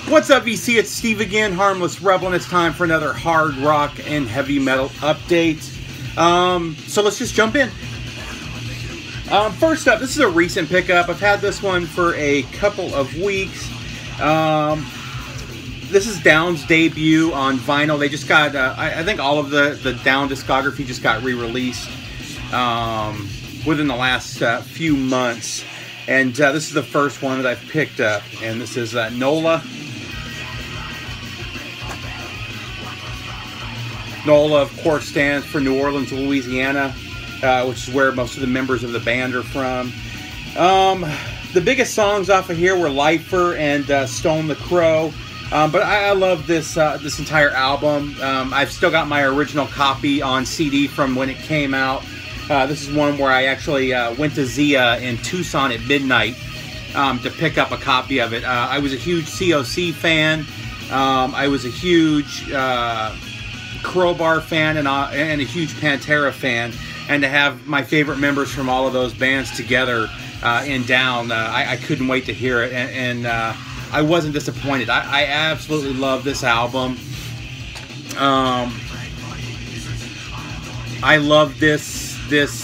What's up, VC? It's Steve again, Harmless Rebel, and it's time for another hard rock and heavy metal update. So let's just jump in. First up, this is a recent pickup. I've had this one for a couple of weeks. This is Down's debut on vinyl. They just got, I think all of the Down discography just got re-released within the last few months. And this is the first one that I've picked up. And this is NOLA. NOLA, of course, stands for New Orleans, Louisiana, which is where most of the members of the band are from. The biggest songs off of here were Lifer and Stone the Crow. But I love this this entire album. I've still got my original copy on CD from when it came out. This is one where I actually went to Zia in Tucson at midnight to pick up a copy of it. I was a huge COC fan. I was a huge Crowbar fan and a huge Pantera fan. And to have my favorite members from all of those bands together in Down, I couldn't wait to hear it. And I wasn't disappointed. I absolutely love this album. I love this.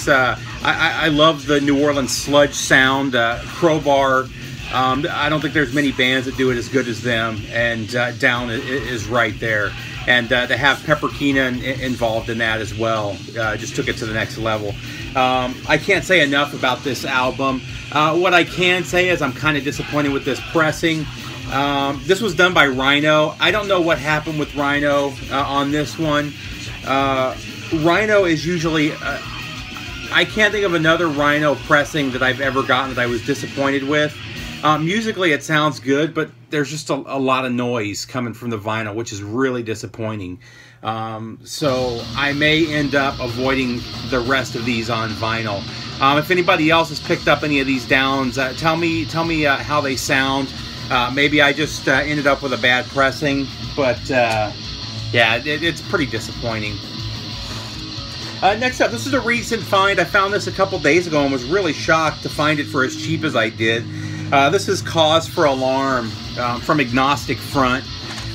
I love the New Orleans sludge sound. Crowbar. I don't think there's many bands that do it as good as them, and Down is right there. And to have Pepper Keenan involved in that as well just took it to the next level. I can't say enough about this album. What I can say is I'm kind of disappointed with this pressing. This was done by Rhino. I don't know what happened with Rhino on this one. Rhino is usually... I can't think of another Rhino pressing that I've ever gotten that I was disappointed with. Musically, it sounds good, but there's just a lot of noise coming from the vinyl, which is really disappointing. So I may end up avoiding the rest of these on vinyl. If anybody else has picked up any of these Downs, tell me how they sound. Maybe I just ended up with a bad pressing, but yeah, it's pretty disappointing. Next up, this is a recent find. I found this a couple days ago and was really shocked to find it for as cheap as I did. This is Cause for Alarm from Agnostic Front.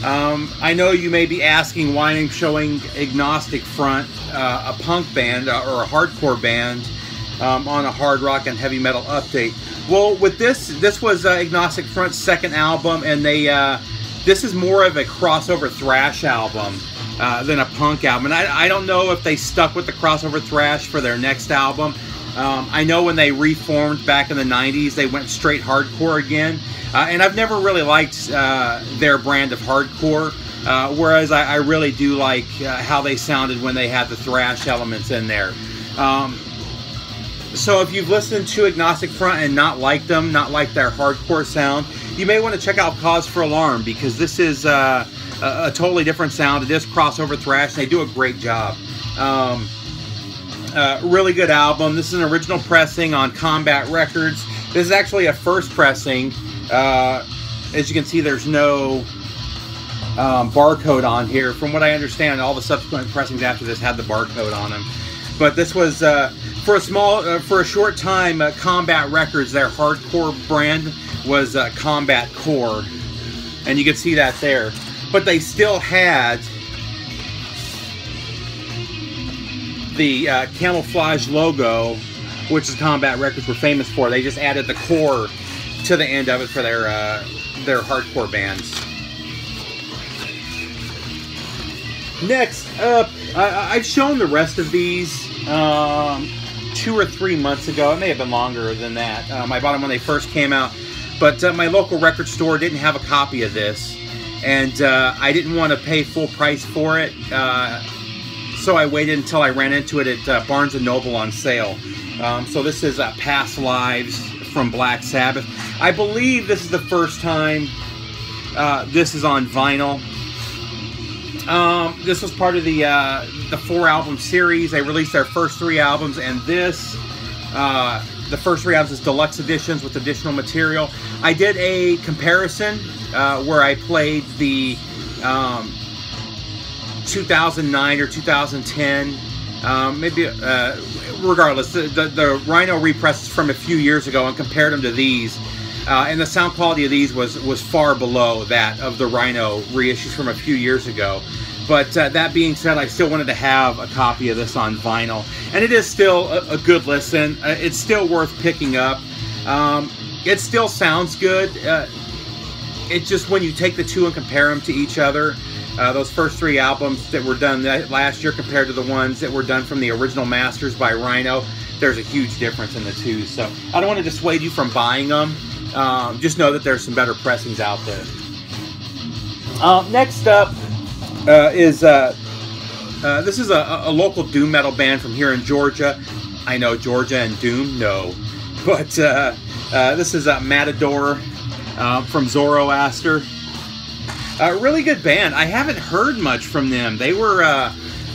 I know you may be asking why I'm showing Agnostic Front, a punk band or a hardcore band, on a hard rock and heavy metal update. Well, with this was Agnostic Front's second album, and this is more of a crossover thrash album than a punk album. And I don't know if they stuck with the crossover thrash for their next album. I know when they reformed back in the 90s, they went straight hardcore again. And I've never really liked their brand of hardcore, whereas I really do like how they sounded when they had the thrash elements in there. So if you've listened to Agnostic Front and not liked them, not liked their hardcore sound, you may want to check out Cause for Alarm, because this is a totally different sound. It is crossover thrash, and they do a great job. Really good album. This is an original pressing on Combat Records. This is actually a first pressing. As you can see, there's no barcode on here. From what I understand, all the subsequent pressings after this had the barcode on them. But this was for a short time. Combat Records, their hardcore brand was Combat Core, and you can see that there. But they still had the camouflage logo, which is Combat Records were famous for. They just added the core to the end of it for their hardcore bands. Next up, I've shown the rest of these 2 or 3 months ago. It may have been longer than that. I bought them when they first came out, but my local record store didn't have a copy of this, and I didn't want to pay full price for it. So I waited until I ran into it at Barnes & Noble on sale. So this is Past Lives from Black Sabbath. I believe this is the first time this is on vinyl. This was part of the 4-album series. They released their first 3 albums, and this, the first 3 albums is deluxe editions with additional material. I did a comparison where I played the 2009 or 2010, maybe regardless, the Rhino represses from a few years ago and compared them to these, and the sound quality of these was far below that of the Rhino reissues from a few years ago. But that being said, I still wanted to have a copy of this on vinyl, and it is still a good listen. It's still worth picking up. It still sounds good. It's just when you take the two and compare them to each other, those first three albums that were done last year compared to the ones that were done from the original masters by Rhino, there's a huge difference in the two. So I don't want to dissuade you from buying them. Just know that there's some better pressings out there. Next up is this is a local doom metal band from here in Georgia. I know, Georgia and doom, no. But this is Matador from Zoroaster. Really good band. I haven't heard much from them. They were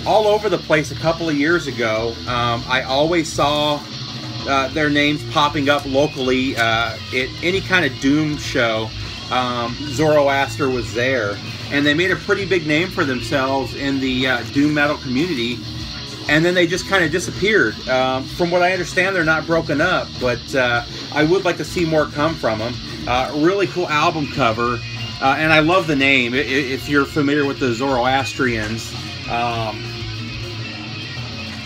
all over the place a couple of years ago. I always saw their names popping up locally at any kind of doom show. Zoroaster was there, and they made a pretty big name for themselves in the doom metal community, and then they just kind of disappeared. From what I understand, they're not broken up, but I would like to see more come from them. Really cool album cover, and I love the name. If you're familiar with the Zoroastrians,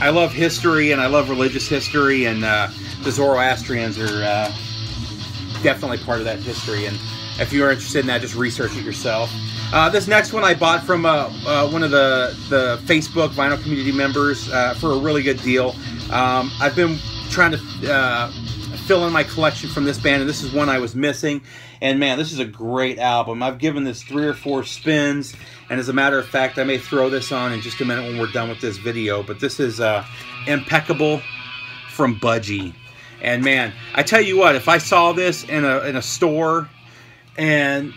I love history and I love religious history, and the Zoroastrians are definitely part of that history. And if you're interested in that, just research it yourself. This next one I bought from one of the Facebook vinyl community members for a really good deal. I've been trying to fill in my collection from this band, and this is one I was missing. And man, this is a great album. I've given this 3 or 4 spins, and as a matter of fact, I may throw this on in just a minute when we're done with this video. But this is Impeccable from Budgie. And man, I tell you what, if I saw this in a store and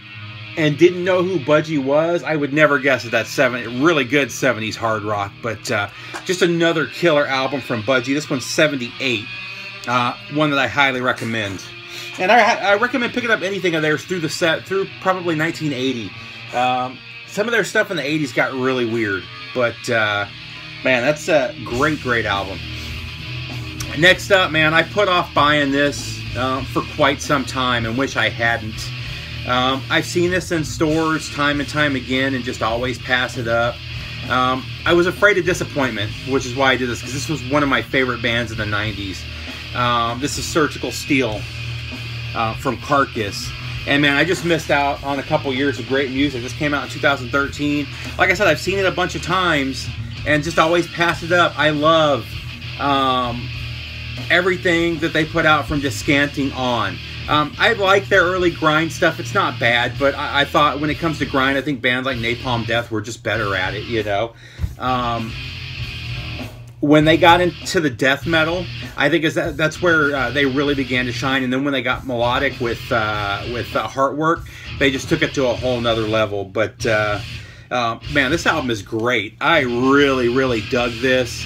didn't know who Budgie was, I would never guess that's really good 70s hard rock. But just another killer album from Budgie. This one's 78. One that I highly recommend. And I recommend picking up anything of theirs through probably 1980. Some of their stuff in the 80s got really weird. But man, that's a great album. Next up, man, I put off buying this for quite some time and wish I hadn't. I've seen this in stores time and time again and just always pass it up. I was afraid of disappointment, which is why I did this, because this was one of my favorite bands in the 90s. This is Surgical Steel from Carcass. And man, I just missed out on a couple years of great music. This came out in 2013. Like I said, I've seen it a bunch of times and just always pass it up. I love everything that they put out from Descanting on. I like their early grind stuff. It's not bad, but I thought when it comes to grind, I think bands like Napalm Death were just better at it, you know. When they got into the death metal, I think that's where they really began to shine. And then when they got melodic with Heartwork, they just took it to a whole nother level. But man, this album is great. I really dug this.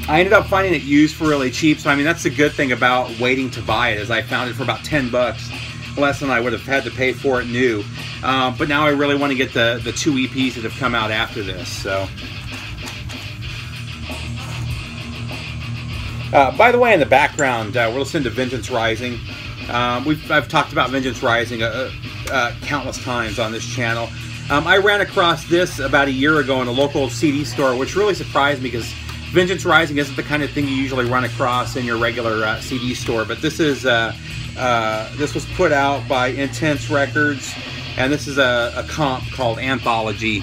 I ended up finding it used for really cheap, so I mean that's the good thing about waiting to buy it, is I found it for about 10 bucks, less than I would have had to pay for it new. But now I really want to get the 2 EPs that have come out after this. So, by the way, in the background, we're listening to Vengeance Rising. I've talked about Vengeance Rising countless times on this channel. I ran across this about a year ago in a local CD store, which really surprised me because Vengeance Rising isn't the kind of thing you usually run across in your regular CD store, but this is this was put out by Intense Records, and this is a comp called Anthology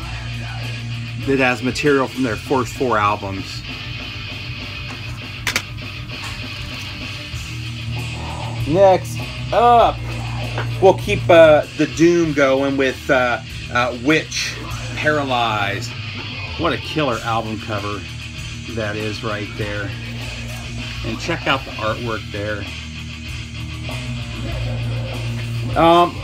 that has material from their first 4 albums. Next up, we'll keep the doom going with Witch, Paralyzed. What a killer album cover that is right there, and check out the artwork there.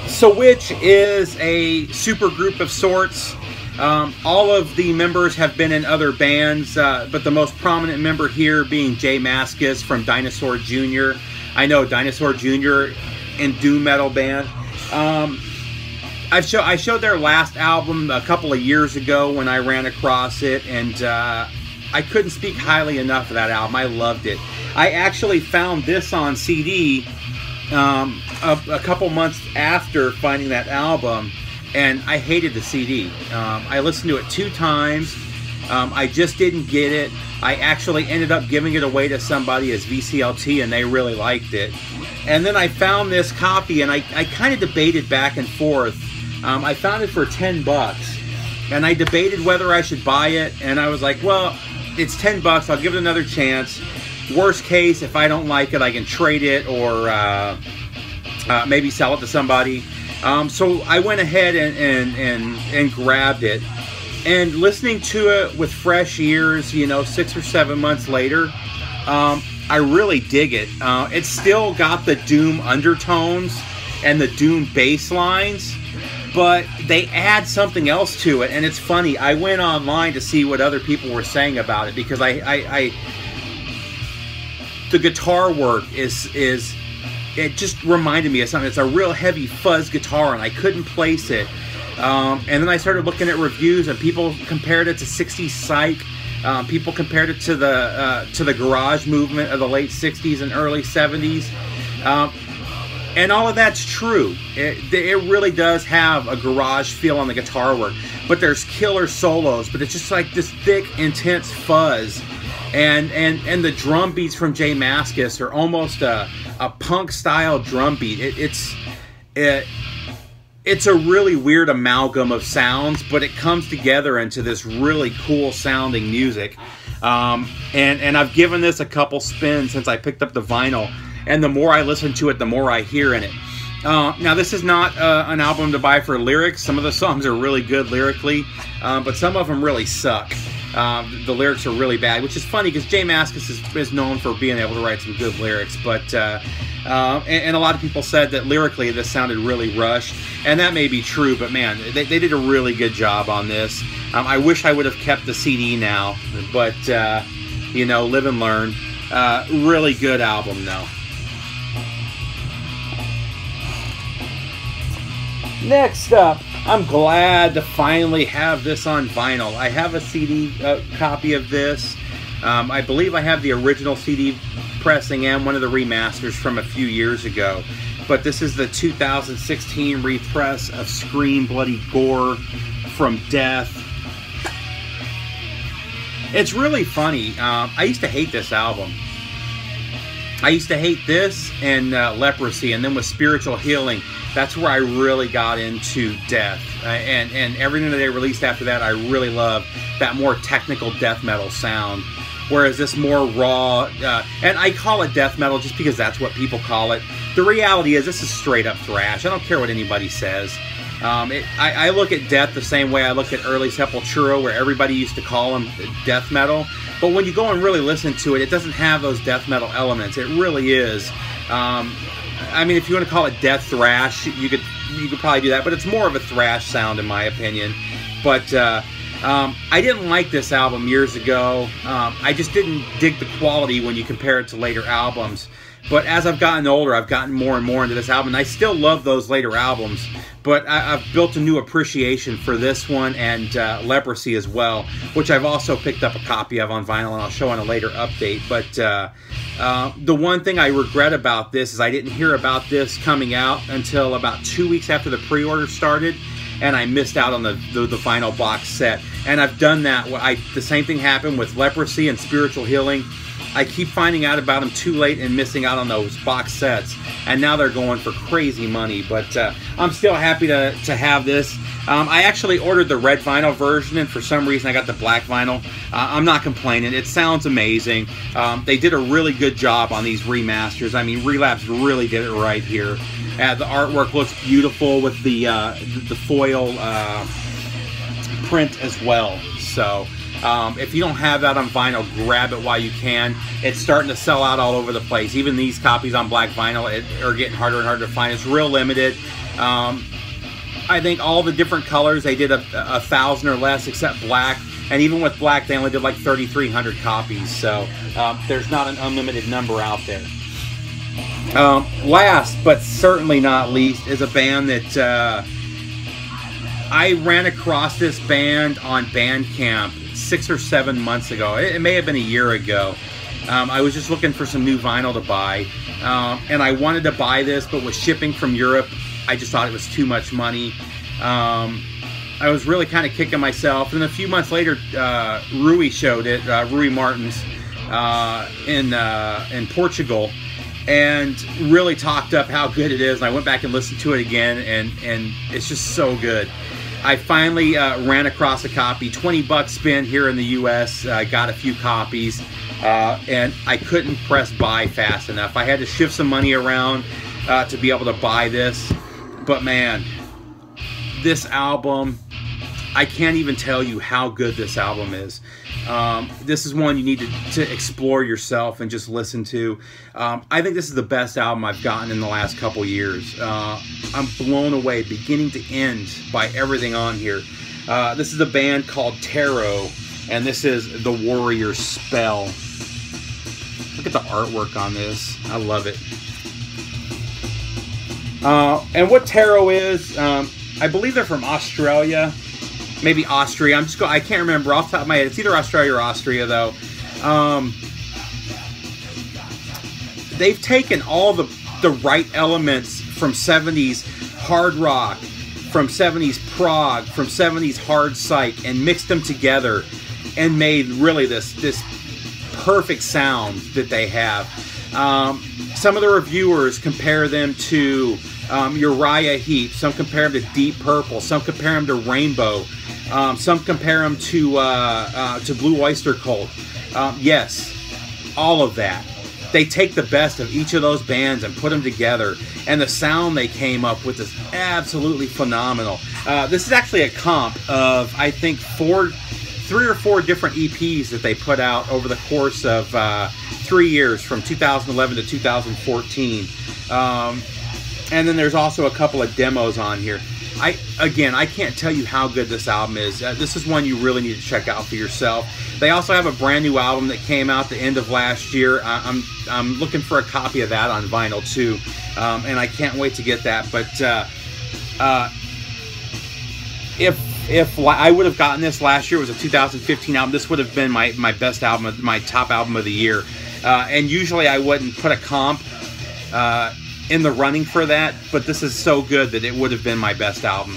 So Witch is a super group of sorts. All of the members have been in other bands, but the most prominent member here being Jay Mascis from Dinosaur Jr. I know Dinosaur Jr. in doom metal band. I showed their last album a couple of years ago when I ran across it, and I couldn't speak highly enough of that album. I loved it. I actually found this on CD a couple months after finding that album, and I hated the CD. I listened to it 2 times. I just didn't get it. I actually ended up giving it away to somebody as VCLT, and they really liked it. And then I found this copy, and I kind of debated back and forth. I found it for $10, and I debated whether I should buy it, and I was like, well, it's $10, I'll give it another chance. Worst case, if I don't like it, I can trade it or maybe sell it to somebody. So I went ahead and grabbed it. And listening to it with fresh ears, you know, 6 or 7 months later, I really dig it. It's still got the Doom undertones and the Doom bass lines, but they add something else to it. And it's funny, I went online to see what other people were saying about it, because the guitar work it just reminded me of something. It's a real heavy fuzz guitar, and I couldn't place it. And then I started looking at reviews, and people compared it to 60s psych. People compared it to the garage movement of the late 60s and early 70s. And all of that's true. It really does have a garage feel on the guitar work. But there's killer solos, but it's just like this thick, intense fuzz. And the drum beats from J Mascis are almost a punk-style drum beat. It's a really weird amalgam of sounds, but it comes together into this really cool sounding music. And I've given this a couple spins since I picked up the vinyl, and the more I listen to it, the more I hear in it. Now, this is not an album to buy for lyrics. Some of the songs are really good lyrically, but some of them really suck. The lyrics are really bad, which is funny because J Mascis is known for being able to write some good lyrics, but and a lot of people said that lyrically this sounded really rushed, and that may be true, but man, they did a really good job on this. I wish I would have kept the CD now, but you know, live and learn. Really good album though. Next up, I'm glad to finally have this on vinyl. I have a CD copy of this. I believe I have the original CD pressing and one of the remasters from a few years ago. But this is the 2016 repress of Scream Bloody Gore from Death. It's really funny. I used to hate this album. I used to hate this and Leprosy, and then with Spiritual Healing, that's where I really got into Death. And everything that they released after that, I really love that more technical death metal sound. Whereas this more raw, and I call it death metal just because that's what people call it. The reality is this is straight up thrash. I don't care what anybody says. I look at Death the same way I look at early Sepultura, where everybody used to call them death metal. But when you go and really listen to it, it doesn't have those death metal elements. It really is. I mean, if you want to call it death thrash, you could probably do that. But it's more of a thrash sound, in my opinion. But I didn't like this album years ago. I just didn't dig the quality when you compare it to later albums. But as I've gotten older, I've gotten more and more into this album. And I still love those later albums. But I've built a new appreciation for this one and Leprosy as well, which I've also picked up a copy of on vinyl, and I'll show on a later update. But the one thing I regret about this is I didn't hear about this coming out until about 2 weeks after the pre-order started, and I missed out on the vinyl box set. And I've done that. The same thing happened with Leprosy and Spiritual Healing. I keep finding out about them too late and missing out on those box sets. And now they're going for crazy money. But I'm still happy to have this. I actually ordered the red vinyl version, and for some reason I got the black vinyl. I'm not complaining. It sounds amazing. They did a really good job on these remasters. I mean, Relapse really did it right here. The artwork looks beautiful with the foil print as well. So if you don't have that on vinyl, grab it while you can. It's starting to sell out all over the place. Even these copies on black vinyl are getting harder and harder to find. It's real limited. I think all the different colors, they did 1,000 or less except black. And even with black, they only did like 3,300 copies. So there's not an unlimited number out there. Last, but certainly not least, is a band that I ran across this band on Bandcamp 6 or 7 months ago. It may have been a year ago. I was just looking for some new vinyl to buy, and I wanted to buy this, but with shipping from Europe, I just thought it was too much money. I was really kind of kicking myself, and a few months later, Rui showed it, Rui Martins, in Portugal, and really talked up how good it is. And I went back and listened to it again, and it's just so good. I finally ran across a copy, 20 bucks spent here in the US. I got a few copies, and I couldn't press buy fast enough. I had to shift some money around to be able to buy this. But man, this album, I can't even tell you how good this album is. This is one you need to explore yourself and just listen to. I think this is the best album I've gotten in the last couple years. I'm blown away beginning to end by everything on here. This is a band called Taro, and this is The Warrior Spell. Look at the artwork on this. I love it. And what Taro is, I believe they're from Australia. Maybe Austria. I can't remember off the top of my head. It's either Australia or Austria, though. They've taken all the right elements from 70s hard rock, from 70s prog, from 70s hard psych, and mixed them together and made really this perfect sound that they have. Some of the reviewers compare them to Uriah Heep. Some compare them to Deep Purple. Some compare them to Rainbow. Some compare them to Blue Oyster Cult. Yes, all of that. They take the best of each of those bands and put them together, and the sound they came up with is absolutely phenomenal. This is actually a comp of, I think, 3 or 4 different EPs that they put out over the course of 3 years, from 2011 to 2014. And then there's also a couple of demos on here. I can't tell you how good this album is. This is one you really need to check out for yourself. They also have a brand new album that came out the end of last year. I'm looking for a copy of that on vinyl too, and I can't wait to get that. But if I would have gotten this last year, it was a 2015 album, this would have been my best album, my top album of the year. And usually I wouldn't put a comp in the running for that, but this is so good that it would have been my best album.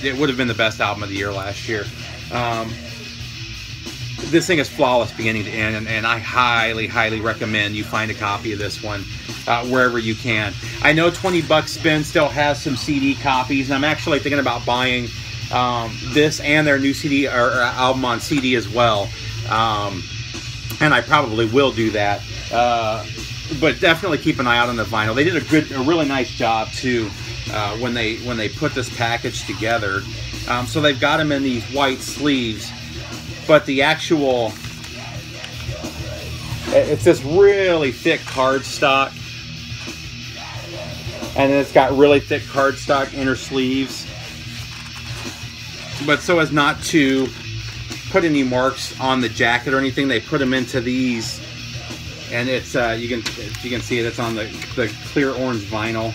It would have been the best album of the year last year. This thing is flawless beginning to end, and I highly recommend you find a copy of this one wherever you can. I know 20 bucks spin still has some CD copies, and I'm actually thinking about buying this and their new CD or album on CD as well, and I probably will do that. But definitely keep an eye out on the vinyl. They did a really nice job too when they put this package together. So they've got them in these white sleeves, but the actual, it's this really thick cardstock, and then it's got really thick cardstock inner sleeves. But so as not to put any marks on the jacket or anything, they put them into these. And it's you can see it. It's on the clear orange vinyl.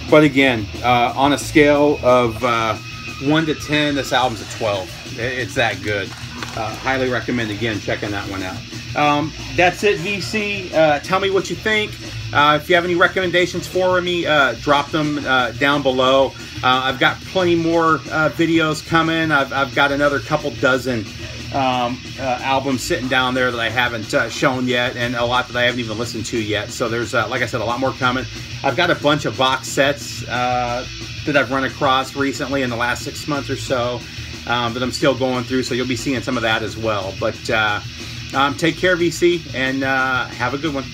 But again, on a scale of 1 to 10, this album's a 12. It's that good. Highly recommend again checking that one out. That's it, VC. Tell me what you think. If you have any recommendations for me, drop them down below. I've got plenty more videos coming. I've got another couple dozen albums sitting down there that I haven't shown yet, and a lot that I haven't even listened to yet. So there's, like I said, a lot more coming. I've got a bunch of box sets that I've run across recently in the last 6 months or so that I'm still going through, so you'll be seeing some of that as well. But take care, VC, and have a good one.